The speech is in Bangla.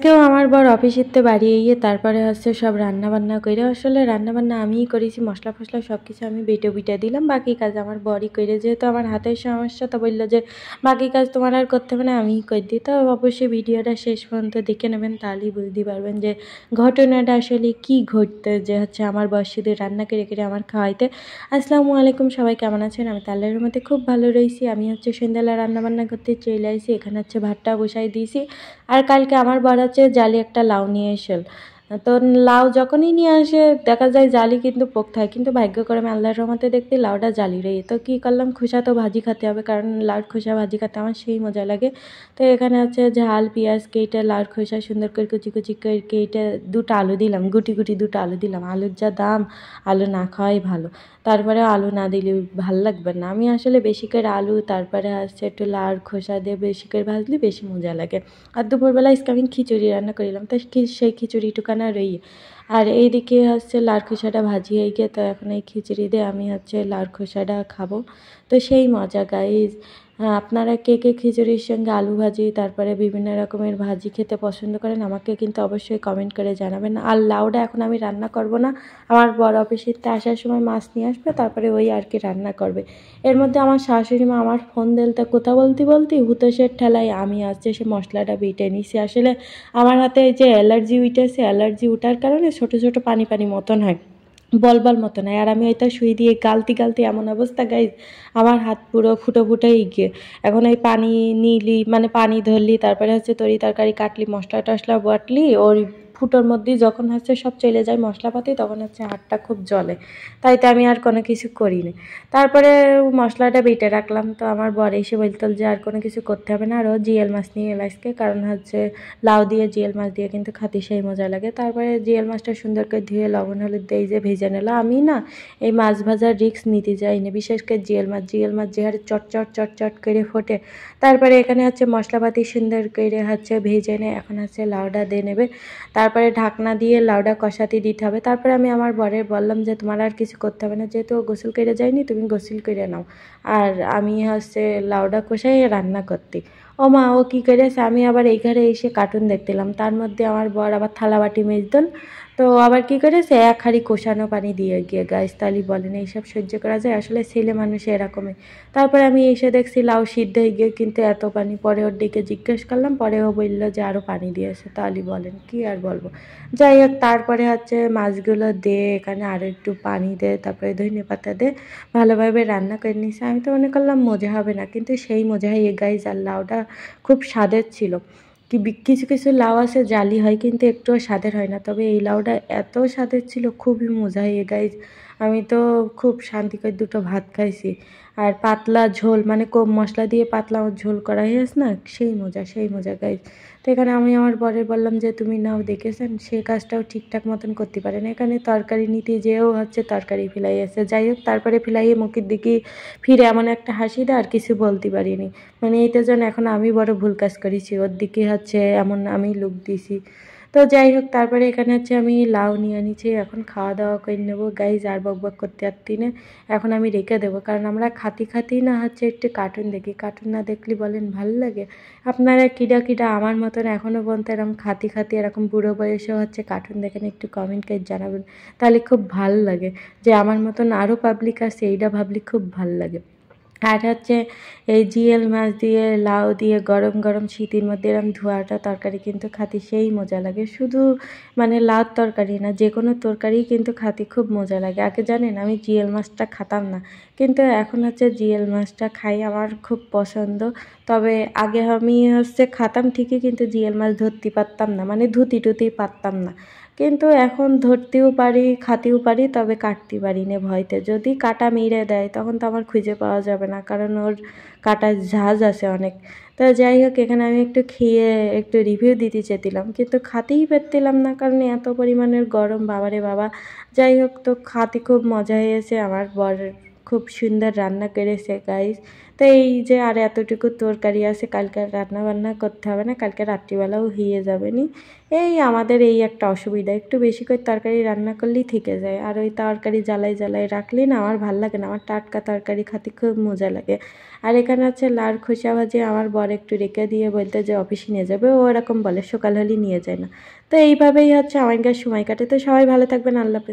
আজকেও আমার বর অফিসেতে বাড়ি গিয়ে তারপরে হচ্ছে সব রান্নাবান্না করে, আসলে রান্নাবান্না আমিই করেছি, মশলা ফসলা সব কিছু আমি বেটে দিলাম, বাকি কাজ আমার বরই করে। যেহেতু আমার হাতের সমস্যা তো বললো যে বাকি কাজ তোমার আর করতে হবে না, আমিই করে দিই। তো অবশ্যই ভিডিওটা শেষ পর্যন্ত দেখে নেবেন, তাহলেই বুঝতে পারবেন যে ঘটনাটা আসলে কি ঘটতে যে হচ্ছে আমার বর শুধু রান্না করে আমার খাওয়াইতে। আসসালামু আলাইকুম, সবাই কেমন আছেন? আমি তাল্লার মধ্যে খুব ভালো রয়েছি। আমি হচ্ছে সন্ধ্যাবেলা রান্নাবান্না করতে চলে আসি, এখানে হচ্ছে ভাতটা বসাই দিয়েছি। আর কালকে আমার বর হচ্ছে জালি একটা লাউ নিয়ে এসেল, তো লাউ যখনই নিয়ে আসে দেখা যায় জালি কিন্তু পোক্ত হয়, কিন্তু ভাগ্য করে আমি আল্লাহর রহমতে দেখতে লাউটা জালি রয়ে। তো কী করলাম, খোসা তো ভাজি খেতে হবে, কারণ লাউর খোসা ভাজি খেতে আমার সেই মজা লাগে। তো এখানে হচ্ছে ঝাল পেঁয়াজ কেটে লাউর খোসা সুন্দর করে কুচি কুচি করে কেটে দুটো আলু দিলাম, গুটি দুটো আলু দিলাম। আলুর যা দাম, আলু না খাওয়াই ভালো। তারপরে আলু না দিলে ভাল লাগবে না। আমি আসলে বেশি করে আলু তারপরে হচ্ছে একটু লাউর খোসা দিয়ে বেশি করে ভাজলে বেশি মজা লাগে। আর দুপুরবেলা আজকে আমি খিচুড়ি রান্না করিলাম, তো সেই খিচুড়িটুকানা রই। আর এইদিকে হচ্ছে লাউর খোসাটা ভাজিয়ে গিয়ে, তো এখন এই খিচুড়ি দিয়ে আমি হচ্ছে লাউর খোসাটা খাবো। তো সেই মজা গাইজ। আপনারা কে কে খিচুড়ির সঙ্গে আলু ভাজি তারপরে বিভিন্ন রকমের ভাজি খেতে পছন্দ করেন আমাকে কিন্তু অবশ্যই কমেন্ট করে জানাবেন। আর লাউটা এখন আমি রান্না করব না, আমার বড় অফিসেতে আসার সময় মাছ নিয়ে আসবে, তারপরে ওই আর কি রান্না করবে। এর মধ্যে আমার শাশুড়ি মা আমার ফোন দিলতে কথা বলতে হুতোষের ঠেলায় আমি আসছে সে মশলাটা বেটে নিছি। আসলে আমার হাতে যে অ্যালার্জি উঠেছে, অ্যালার্জি উঠার কারণে ছোটো ছোটো পানি মতন হয়, বলবল মতন হয়। আর আমি ওইটা সুই দিয়ে গালতি এমন অবস্থা গাইজ, আমার হাত পুরো ফুটেই গিয়ে। এখন এই পানি নিলি মানে পানি ধরলি, তারপরে হচ্ছে তরি তরকারি কাটলি, মশলা টশলা বাটলি, ওর ফুটোর মধ্যেই যখন হচ্ছে সব চলে যায় মশলাপাতি, তখন হচ্ছে হাতটা খুব জ্বলে। তাই তো আমি আর কোনো কিছু করি না। তারপরে মশলাটা বেটে রাখলাম, তো আমার বর এসে বলতো যে আর কোনো কিছু করতে হবে না, আর ও জিএল মাছ নিয়ে এলো আজকে, কারণ হচ্ছে লাউ দিয়ে জিএল মাছ দিয়ে কিন্তু খাতে সেই মজা লাগে। তারপরে জিএল মাছটা সুন্দর করে ধুয়ে লবণ হলুদ দিয়ে যে ভেজে নিল। আমি না এই মাছ ভাজার রিস্ক নিতে যাইনি, বিশেষ করে জিএল মাছ যে হারে চট করে ফোটে। তারপরে এখানে হচ্ছে মশলাপাতি সুন্দর করে হচ্ছে ভেজে নেয়। এখন হচ্ছে লাউটা দিয়ে নেবে, তারপরে ঢাকনা দিয়ে লাউটা কষাতে দিতে হবে। তারপরে আমি আমার বরের বললাম যে তোমার আর কিছু করতে হবে না, যেহেতু গোসল করে যায়নি তুমি গোসল করে নাও, আর আমি হচ্ছে লাউডা কষাই রান্না করতে। ও মা, ও কী করেছে, আমি আবার এই ঘরে এসে কার্টুন দেখতেলাম, তার মধ্যে আমার বর আবার থালা বাটি মেজদল। তো আবার কী করেছে, এক হাঁড়ি কষানো পানি দিয়ে গিয়ে গাইস, তালি বলেন এইসব সহ্য করা যায়? আসলে ছেলে মানুষ এরকমই। তারপরে আমি এসে দেখছি লাউ সিদ্ধ হয়ে গিয়ে কিন্তু এত পানি। পরে ওর দিকে জিজ্ঞেস করলাম, পরে ও বললো যে আরও পানি দিয়েছে। তালি বলেন কি আর বলবো। যাই হোক, তারপরে হচ্ছে মাছগুলো দে, এখানে আরও একটু পানি দে, তারপরে ধনেপাতা দে, ভালোভাবে রান্না করে নিয়েছে। আমি তো মনে করলাম মজা হবে না, কিন্তু সেই মজা হয় গাইজ। আর লাউটা খুব স্বাদের ছিল। কিছু লাউ আছে জালি হয় কিন্তু একটুও স্বাদের হয় না, তবে এই লাউটা এত স্বাদের ছিল, খুবই মজা হয় গাইজ। আমি তো খুব শান্তি করে দুটো ভাত খাইছি। আর পাতলা ঝোল মানে কম মশলা দিয়ে পাতলা ঝোল করা হয়েছে না, সেই মজা গাইজ। তো এখানে আমি আমার বরের বললাম যে তুমি নাও, দেখেছেন সে কাজটাও ঠিকঠাক মতন করতে পারে না। এখানে তরকারি নিতে যেও হচ্ছে তরকারি ফেলাই আছে। যাই হোক, তারপরে ফেলাইয়ে মুখের দিকে ফিরে এমন একটা হাসি দেয়, আর কিছু বলতে পারিনি। মানে এইটা যেন এখন আমি বড় ভুল কাজ করেছি, ওর দিকে হচ্ছে এমন আমি লুক দিছি। তো যাই হোক, তারপরে এখানে হচ্ছে আমি লাউ নিয়ে নিচ্ছি, এখন খাওয়া দাওয়া করে নেবো গাইজ। আর বক করতে পারতি না, এখন আমি রেখে দেবো, কারণ আমরা খাতি না হচ্ছে একটু কার্টুন দেখি। কার্টুন না দেখলে বলেন ভালো লাগে? আপনারা কিডা আমার মতন এখনও পর্যন্ত এরকম খাতি এরকম বুড়ো বয়সেও হচ্ছে কার্টুন দেখেন, একটু কমেন্ট করে জানাবেন, তাহলে খুব ভাল লাগে যে আমার মতন আরও পাবলিক আছে, এইটা ভাবলে খুব ভাল লাগে। আর হচ্ছে এই জিএল মাছ দিয়ে লাউ দিয়ে গরম শীতের মধ্যে এরকম ধোয়াটা তরকারি কিন্তু খাতে সেই মজা লাগে। শুধু মানে লাউর তরকারি না, যে কোনো তরকারি কিন্তু খাতে খুব মজা লাগে। আগে জানেন আমি জিএল মাছটা খেতাম না, কিন্তু এখন হচ্ছে জিএল মাছটা খাই, আমার খুব পছন্দ। তবে আগে আমি হচ্ছে খেতাম ঠিকই, কিন্তু জিএল মাছ ধরতে পারতাম না, মানে ধুতি পারতাম না। কিন্তু এখন ধরতেও পারি, খাতেও পারি, তবে কাটতে পারি না ভয়তে। যদি কাটা মেরে দেয় তখন তো আমার খুঁজে পাওয়া যাবে না, কারণ ওর কাটার ঝাঁজ আছে অনেক। তো যাই হোক, এখানে আমি একটু খেয়ে একটু রিভিউ দিতে চেয়েছিলাম, কিন্তু খাতেই পারছিলাম না, কারণ এত পরিমাণের গরম, বাবারে বাবা। যাই হোক, তো খাতে খুব মজা হয়েছে, আমার বর খুব খুব সুন্দর রান্না করেছে গাইস। তো এই যে আর এতটুকু তরকারি আছে, কালকে রান্না বান্না করতে হবে না, কালকে রাত্রিবেলাও হয়ে যাবে নি। এই আমাদের এই একটা অসুবিধা, একটু বেশি করে তরকারি রান্না করলেই থেকে যায়, আর ওই তরকারি জ্বালাই জ্বালাই রাখলে না আমার ভাল লাগে না, আমার টাটকা তরকারি খেতে খুব মজা লাগে। আর এখানে হচ্ছে লাউর খোসা ভাজি আমার বর একটু রেখে দিয়ে বলতে যে অফিসে নিয়ে যাবে, ও এরকম বলে, সকাল হলে নিয়ে যায় না। তো এইভাবেই হচ্ছে আমাদের সময় কাটে। তো সবাই ভালো থাকবেন, আল্লাহ হাফেজ।